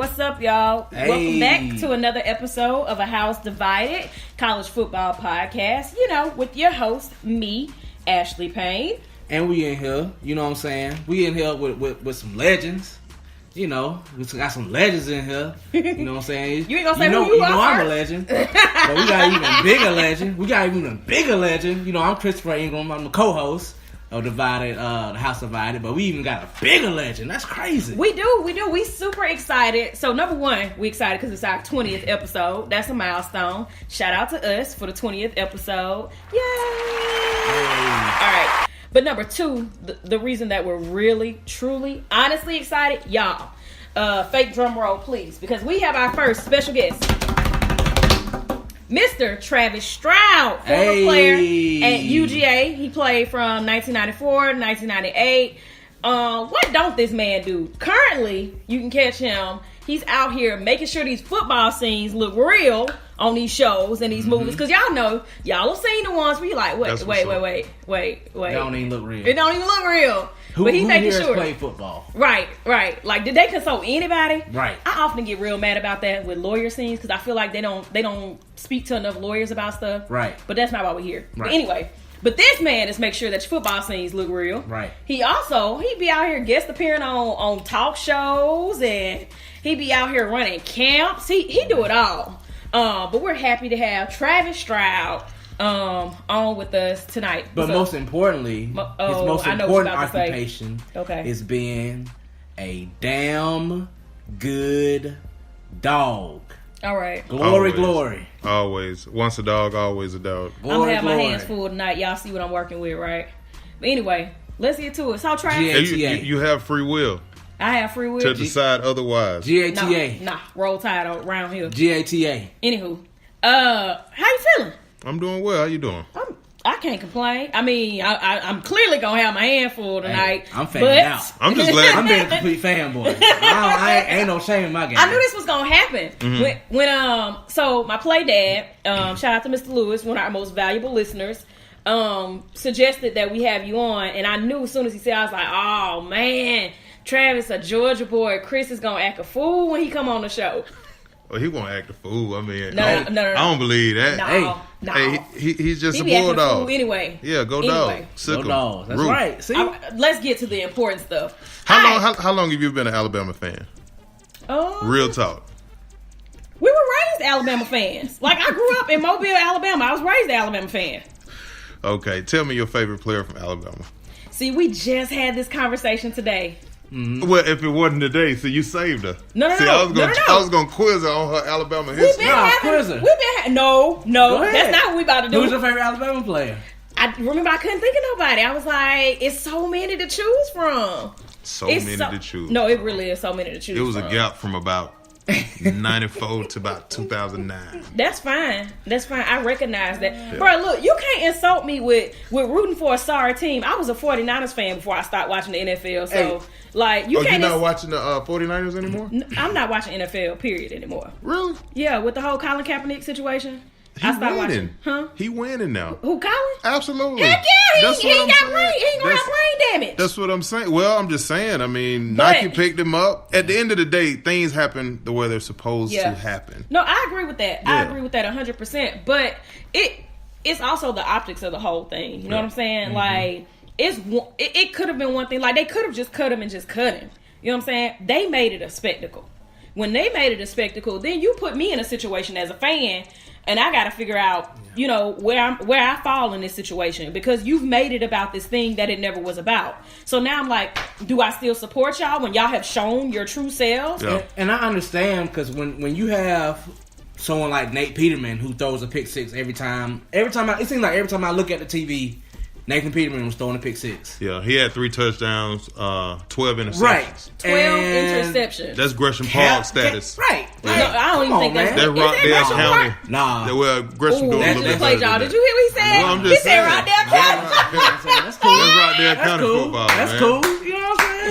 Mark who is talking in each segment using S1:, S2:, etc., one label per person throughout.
S1: what's up, y'all?
S2: Hey.
S1: Welcome back to another episode of A House Divided, college football podcast, with your host, me, Ashley Payne.
S2: And we in here, you know what I'm saying? We in here with some legends. We got some legends in here. You know what I'm saying?
S1: You ain't gonna say who you are.
S2: I'm a legend. But we got an even bigger legend. I'm Christopher Ingram. I'm the co-host of the House Divided. But we even got a bigger legend. That's crazy.
S1: We do. We super excited. So number one, we excited because it's our 20th episode. That's a milestone. Shout out to us for the 20th episode. Yay! All right. But number two, the reason that we're really, truly, honestly excited, y'all, fake drum roll, please, because we have our first special guest, Mr. Travis Stroud, former player at UGA. He played from 1994 to 1998. What don't this man do? Currently, you can catch him. He's out here making sure these football scenes look real on these shows and these movies. Because y'all have seen the ones where you're like, wait.
S2: They don't even look real.
S1: It don't even look real. But he's making sure.
S2: Play football.
S1: Right. Like, did they consult anybody?
S2: Right.
S1: I often get real mad about that with lawyer scenes because I feel like they don't speak to enough lawyers about stuff.
S2: Right.
S1: But that's not why we're here.
S2: Right.
S1: But anyway. But this man is make sure that your football scenes look real.
S2: Right.
S1: He be out here guest appearing on talk shows, and he be out here running camps. He do it all. But we're happy to have Travis Stroud on with us tonight.
S2: But most importantly, his most important occupation is being a damn good dog.
S1: All right.
S2: Glory.
S3: Always. Once a dog, always a dog.
S1: I'm going to have my hands full tonight. Y'all see what I'm working with, right? But anyway, let's get to it. So, Travis.
S3: You have free will.
S1: I have free will.
S3: To decide otherwise.
S2: GATA.
S1: Nah, roll tide around here.
S2: GATA.
S1: Anywho. How you feeling?
S3: I'm doing well. How you doing?
S1: I can't complain. I mean, I'm clearly going to have my hand full tonight.
S2: I'm fanning out.
S3: I'm just glad.
S2: I'm being a complete fanboy. I ain't no shame in my game.
S1: I knew this was going to happen. Mm-hmm. So my play dad, shout out to Mr. Lewis, one of our most valuable listeners, suggested that we have you on. And I knew as soon as he said, I was like, oh, man, Travis, a Georgia boy. Chris is going to act a fool when he come on the show.
S3: Well, he gonna act a fool. I mean,
S1: no.
S3: I don't believe that.
S1: No.
S3: Hey, he's just
S1: he
S3: a
S1: be acting
S3: bulldog.
S1: A fool anyway.
S3: Yeah, go dog.
S2: Go dogs. That's right. See,
S1: let's get to the important stuff.
S3: How long have you been an Alabama fan? Real talk.
S1: We were raised Alabama fans. Like, I grew up in Mobile, Alabama. I was raised an Alabama fan.
S3: Okay, tell me your favorite player from Alabama.
S1: See, we just had this conversation today.
S3: Mm-hmm. Well, if it wasn't today, so you saved her.
S1: No.
S3: I was gonna quiz her on her Alabama history.
S1: No, that's not what we about to do.
S2: Who's your favorite Alabama player?
S1: I remember I couldn't think of nobody. I was like, it's so many to choose from.
S3: To choose.
S1: No, it really is so many to choose from.
S3: It was a gap from about 94 to about 2009.
S1: That's fine. I recognize that. Yeah. Bro, look, you can't insult me with rooting for a sorry team. I was a 49ers fan before I started watching the NFL. So, you're
S3: not watching the 49ers anymore?
S1: I'm not watching NFL, period, anymore.
S3: Really?
S1: Yeah, with the whole Colin Kaepernick situation.
S3: He winning. Huh? He winning now.
S1: Who, Colin?
S3: Absolutely.
S1: Heck yeah, he ain't gonna have brain damage.
S3: That's what I'm saying. Well, I'm just saying. I mean, Nike picked him up. At the end of the day, things happen the way they're supposed to happen.
S1: No, I agree with that. Yeah. I agree with that 100%. But it's also the optics of the whole thing. You know what I'm saying? Mm-hmm. Like, it could have been one thing. Like, they could have just cut him and just cut him. You know what I'm saying? They made it a spectacle. When they made it a spectacle, then you put me in a situation as a fan. And I got to figure out, where I fall in this situation because you've made it about this thing that it never was about. So now I'm like, do I still support y'all when y'all have shown your true selves?
S2: Yeah. And I understand because when you have someone like Nate Peterman who throws a pick six every time it seems like every time I look at the TV, Nathan Peterman was throwing a pick six.
S3: Yeah, he had 3 touchdowns, 12 interceptions.
S1: Right. 12 interceptions.
S3: That's Gresham Park status.
S1: Right. Yeah. No, I don't even think that's...
S3: That Rockdale County.
S2: Nah.
S3: Well, Gresham doing a little bit better
S1: y'all. Did you hear what he said?
S3: Well, I'm just saying.
S1: Rockdale County.
S2: That's cool.
S3: That's Rockdale County football, man.
S2: That's cool. You know what I'm saying?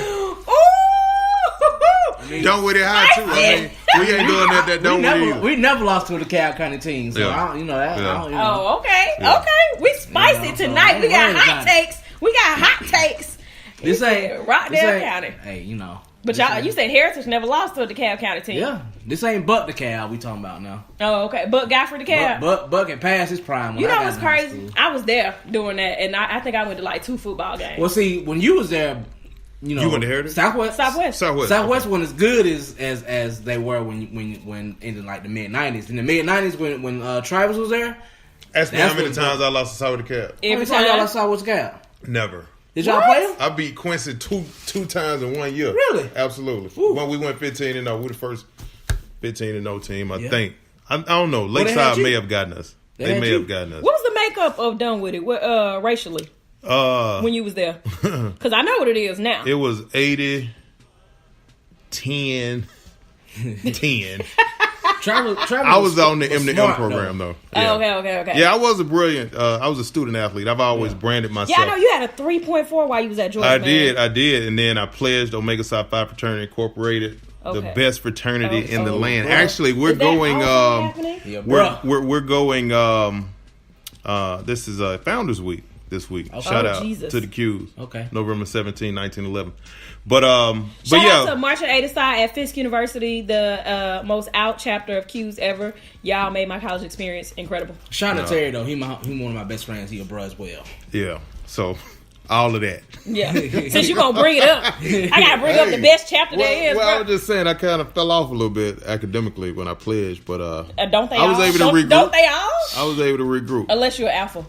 S3: Don't with it high too. I mean, we ain't doing that. Don't with it.
S2: We never lost to the DeKalb County team, so I don't, that. Yeah. I don't,
S1: Oh, okay, okay. We spicy tonight. We got hot takes. We got hot takes.
S2: This ain't
S1: Rockdale County.
S2: Hey,
S1: But y'all, you said Heritage never lost to the DeKalb County team.
S2: Yeah, this ain't Buck DeKalb we talking about now.
S1: Oh, okay. Buck Godfrey DeKalb.
S2: Buck had passed his prime. When
S1: you know
S2: I
S1: what's crazy? I was there doing that, and I think I went to like 2 football games.
S2: Well, see, when you was there, you know,
S3: you went to Heritage?
S2: Southwest
S3: okay.
S2: wasn't as good as they were when in like the mid '90s. In the mid '90s, when Travis was there.
S3: Ask me how many times I lost to South DeKalb.
S1: Every
S2: time y'all lost Southwest DeKalb.
S3: Never.
S2: Did y'all play him?
S3: I beat Quincy two times in 1 year.
S2: Really?
S3: Absolutely.
S2: Ooh.
S3: When we went 15-0, we the first 15-0 team, I think. I don't know. Lakeside may have gotten us. They may have gotten us.
S1: What was the makeup of Done With It racially when you was there? Because I know what it is now.
S3: It was 80, 10, 10. I was on the M&M program, though. Yeah.
S1: Oh, okay.
S3: Yeah, I was a brilliant. I was a student athlete. I've always branded myself.
S1: Yeah, I know you had a 3.4 while you was at Georgia.
S3: I did, and then I pledged Omega Psi Phi Fraternity Incorporated, the best fraternity in the land.
S1: Bro.
S3: Actually, we're going. We're going. This is Founders Week this week. Shout out to the Qs.
S2: Okay,
S3: November 17, 1911. But
S1: shout out to Marching Aid Aside at Fisk University, the most out chapter of Q's ever. Y'all made my college experience incredible.
S2: Shout out to Terry though. He one of my best friends. He a bro as well.
S3: Yeah. So all of that.
S1: Yeah. Since you gonna bring it up, I gotta bring up the best chapter there is.
S3: Well, I was just saying I kind of fell off a little bit academically when I pledged, but
S1: don't they?
S3: I was able to regroup.
S1: Don't they all?
S3: I was able to regroup.
S1: Unless you're alpha.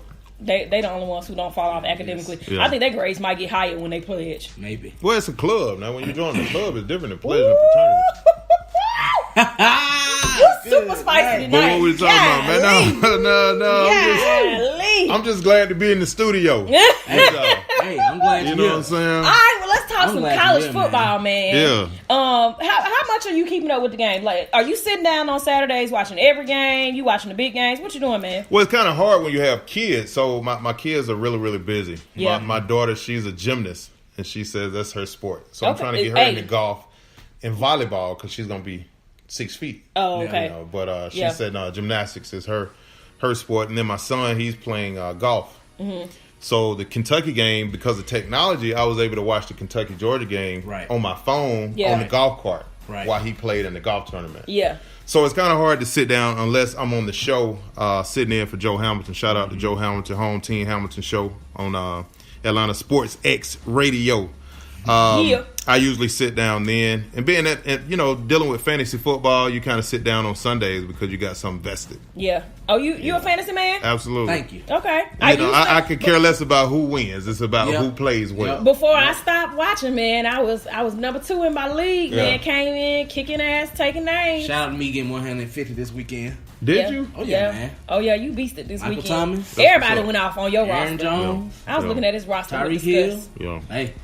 S1: They the only ones who don't fall off academically. Yeah. I think their grades might get higher when they pledge.
S2: Maybe.
S3: Well, it's a club. Now, when you join the club, it's different than pledging a fraternity.
S1: You're super spicy tonight.
S3: But what we talking about, man? No. I'm just glad to be in the studio.
S2: Hey, I'm glad
S3: you know what I'm saying.
S1: All right, well, let's talk some college football, man.
S3: Yeah.
S1: How much are you keeping up with the game? Like, are you sitting down on Saturdays watching every game? You watching the big games? What you doing, man?
S3: Well, it's kind of hard when you have kids. So my kids are really, really busy.
S1: Yeah.
S3: My daughter, she's a gymnast, and she says that's her sport. So I'm trying to get her into golf and volleyball because she's gonna be 6 feet.
S1: Oh, okay.
S3: You know, but she said gymnastics is her sport, and then my son, he's playing golf. Mm-hmm. So the Kentucky game, because of technology, I was able to watch the Kentucky-Georgia game on my phone on the golf cart while he played in the golf tournament.
S1: Yeah.
S3: So it's kind of hard to sit down unless I'm on the show sitting in for Joe Hamilton. Shout out to Joe Hamilton, Home Team Hamilton Show on Atlanta Sports X Radio. I usually sit down then, and being that, dealing with fantasy football, you kind of sit down on Sundays because you got something vested.
S1: Yeah. Oh, you a fantasy man?
S3: Absolutely.
S2: Thank you.
S1: Okay.
S3: I could care less about who wins. It's about who plays well.
S1: Before I stopped watching, man, I was number 2 in my league. Man, came in kicking ass, taking names.
S2: Shout out to me getting 150 this weekend.
S3: Did you?
S2: Oh yeah, man.
S1: Oh yeah, you beasted this
S2: Michael
S1: weekend.
S2: Thomas.
S1: Everybody went off on your
S2: Aaron
S1: roster.
S2: Jones.
S1: I was looking at his roster.
S2: Tyreek Hill.
S3: Yeah.
S2: Hey.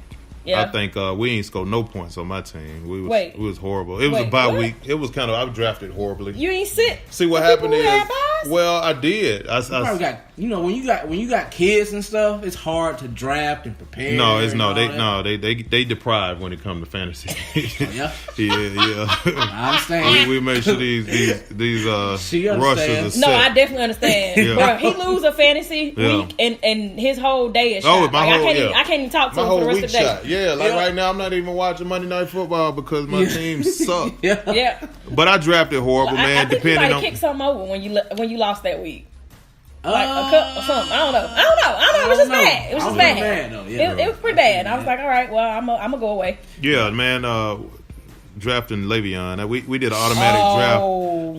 S1: Yeah.
S3: I think we ain't scored no points on my team. It was horrible. It was a bye week. It was kind of, I was drafted horribly.
S1: You ain't sit.
S3: See what happened is, well, I did. I
S2: probably got, when you got kids and stuff, it's hard to draft and prepare.
S3: They deprive when it comes to fantasy.
S2: Yeah.
S3: I understand. We make sure these rushes are set.
S1: No, I definitely understand. Bro, he lose a fantasy week and his whole day is shot. I can't even talk to him for the rest of the day.
S3: Shot. Yeah, right now I'm not even watching Monday Night Football because my team suck.
S1: Yeah.
S3: But I drafted horrible, man.
S1: I think you might have kicked something over when you lost that week. Like a cup or something. I don't know. It was just bad. It was just bad. It was pretty bad. I was like, all right, well, I'm gonna go away.
S3: Yeah, man. Drafting Le'Veon. We did an automatic draft.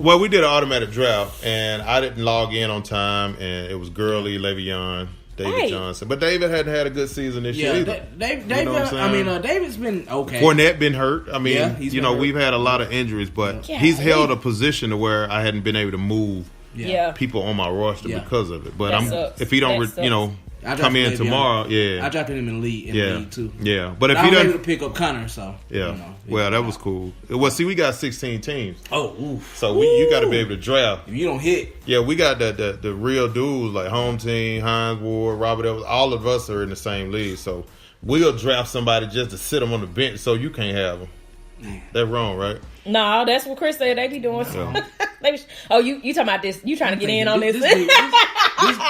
S3: Well, we did an automatic draft, and I didn't log in on time, and it was Gurley, Le'Veon, David Johnson. But David hadn't had a good season this year either.
S2: David's been okay.
S3: Fournette been hurt. I mean, we've had a lot of injuries, but he's held a position to where I hadn't been able to move people on my roster because of it. But if he don't, come in tomorrow,
S2: I drafted him in the league too.
S3: Yeah, but if
S2: he
S3: doesn't,
S2: was able to pick up Connor, so
S3: well, that was cool. Well, see, we got 16 teams.
S2: Oh, oof.
S3: So you got to be able to draft.
S2: If you don't hit,
S3: we got the real dudes like Home Team, Hines Ward, Robert Evans. All of us are in the same league, so we'll draft somebody just to sit them on the bench so you can't have them. That's wrong, right?
S1: No, that's what Chris said they be doing. You talking about this? You trying to get in on this?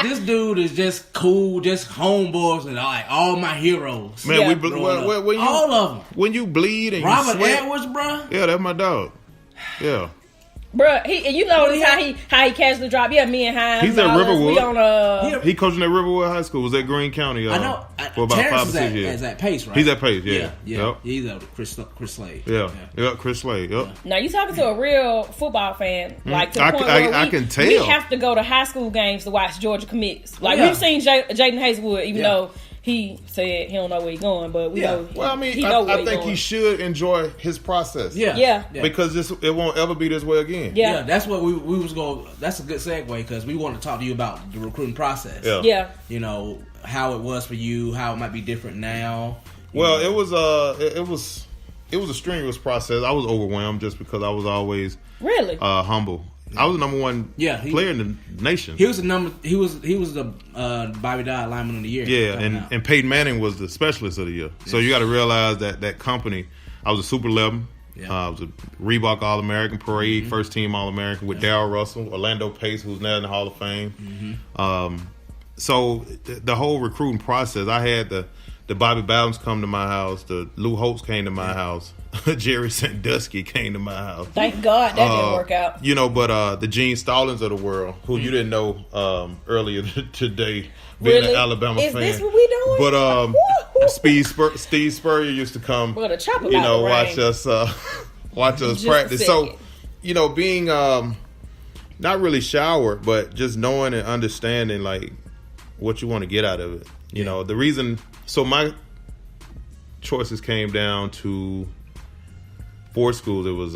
S2: this dude is just cool, just homeboys and like all my heroes.
S3: Man,
S2: all of them.
S3: When you bleed and
S2: Robert
S3: you sweat,
S2: Edwards, bro.
S3: Yeah, that's my dog. Yeah.
S1: Bruh, how he casually dropped. Yeah, me and Hines.
S3: He's at Riverwood.
S1: We on
S3: he coaching at Riverwood High School. Was at Green County.
S2: I know.
S3: For about
S2: Terrence
S3: 5 or 6 years.
S2: Is at Pace, right?
S3: He's at Pace. Yeah.
S2: Yep. He's at Chris Slade.
S3: Yeah. Chris Slade. Yep.
S1: Now you talking to a real football fan, like to the point
S3: I
S1: where
S3: can tell.
S1: We have to go to high school games to watch Georgia commits. Like we've seen Jaden Hazelwood, even though he said he don't know where he's going, but we know.
S3: Well, I mean, I think he should enjoy his process.
S1: Yeah.
S3: Because it won't ever be this way again.
S1: Yeah.
S2: That's what we was going. That's a good segue because we want to talk to you about the recruiting process.
S1: Yeah.
S2: You know how it was for you, how it might be different now.
S3: Well, it was a strenuous process. I was overwhelmed just because I was always
S1: really
S3: humble. I was the number one player in the nation.
S2: He was the Bobby Dodd lineman of the year.
S3: Yeah, and Peyton Manning was the specialist of the year. Yeah. So you got to realize that company. I was a Super 11. Yeah. I was a Reebok All-American, Parade First Team All-American with Darryl Russell, Orlando Pace, who's now in the Hall of Fame. So the whole recruiting process, I had the Bobby Bowden's come to my house, the Lou Holtz came to my house, Jerry Sandusky came to my house.
S1: Thank God that didn't work out.
S3: You know, but the Gene Stallings of the world, who you didn't know earlier today, being an Alabama fan.
S1: Is this what we doing?
S3: But Steve Spurrier used to come, watch us practice. So, being not really showered, but just knowing and understanding like what you want to get out of it. You know, the reason. So my choices came down to 4 schools. It was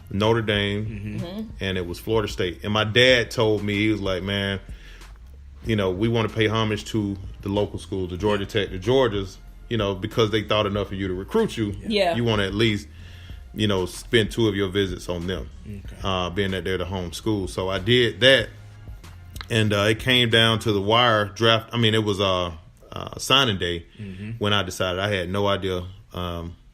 S3: Notre Dame and it was Florida State. And my dad told me, he was like, man, we want to pay homage to the local schools, the Georgia Tech, the Georgias, because they thought enough of you to recruit you.
S1: Yeah.
S3: You want to at least, spend 2 of your visits on them, being that they're the home school. So I did that. And it came down to the wire draft. I mean, it was signing day when I decided. I had no idea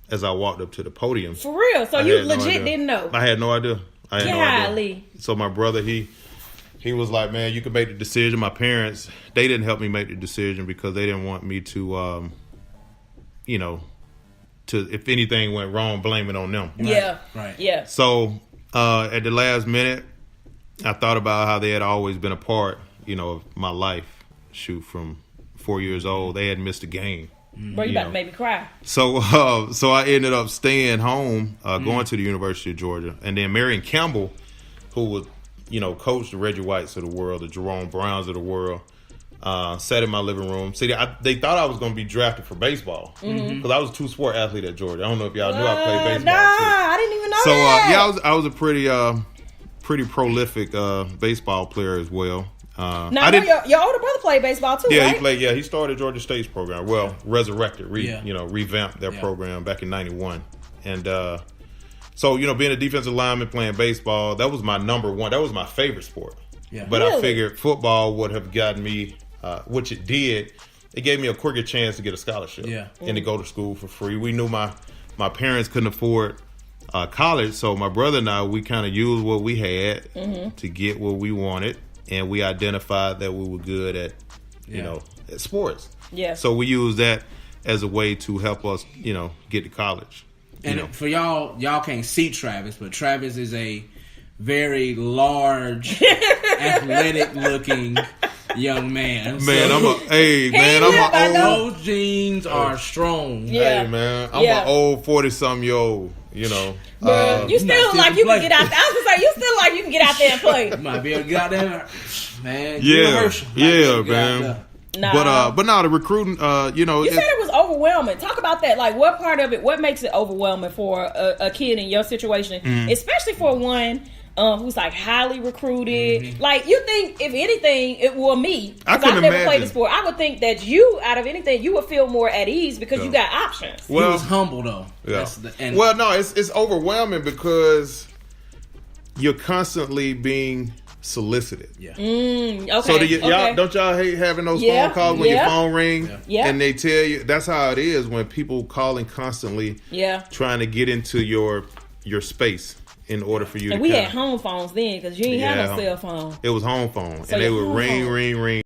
S3: as I walked up to the podium.
S1: For real? So you legit didn't know?
S3: I had no idea. No idea. So my brother, he was like, man, you can make the decision. My parents, they didn't help me make the decision because they didn't want me to, to if anything went wrong, blame it on them.
S1: Yeah.
S2: Right.
S1: Yeah.
S3: So at the last minute, I thought about how they had always been a part, of my life. Shoot, from 4 years old, they hadn't missed a game.
S1: Bro, you about to make me cry.
S3: So I ended up staying home, going to the University of Georgia, and then Marion Campbell, who would, coach the Reggie Whites of the world, the Jerome Browns of the world, sat in my living room. See, they thought I was going to be drafted for baseball because I was a 2-sport athlete at Georgia. I don't know if y'all knew I played baseball.
S1: I didn't even know that.
S3: I was a pretty prolific baseball player as well.
S1: Now, your older brother played baseball too, right?
S3: He played. Yeah, he started Georgia State's program. Well, resurrected, revamped their program back in '91. And so, being a defensive lineman playing baseball, that was my number one. That was my favorite sport. Yeah. But really? I figured football would have gotten me, which it did. It gave me a quicker chance to get a scholarship and to go to school for free. We knew my parents couldn't afford college, so my brother and I, we kind of used what we had to get what we wanted. And we identified that we were good at, at sports.
S1: Yeah.
S3: So we used that as a way to help us, get to college.
S2: And for y'all can't see Travis, but Travis is a very large, athletic-looking young man.
S3: Man,
S2: those genes are strong.
S1: Yeah.
S3: Hey, man, I'm an old 40-something-year-old.
S1: You still like you can get out there. I was gonna say you still like you can get out there and play.
S2: You might be able to get out there, man.
S3: Yeah, man. But no, the recruiting. You
S1: said it was overwhelming. Talk about that. Like, what part of it? What makes it overwhelming for a kid in your situation, especially for one who's like highly recruited? Like, you think if anything, me, because I've never played the sport, I would think that you, out of anything, you would feel more at ease because you got options.
S2: Well, he was humble though.
S3: Yeah. It's overwhelming because you're constantly being solicited. Yeah.
S1: Okay.
S3: So don't y'all hate having those phone calls when your phone ring and they tell you? That's how it is when people calling constantly, trying to get into your space. in order for you
S1: and
S3: to
S1: we had home phones then because you didn't have no cell phone.
S3: It was home phone.
S1: So
S3: and they would ring, ring, ring.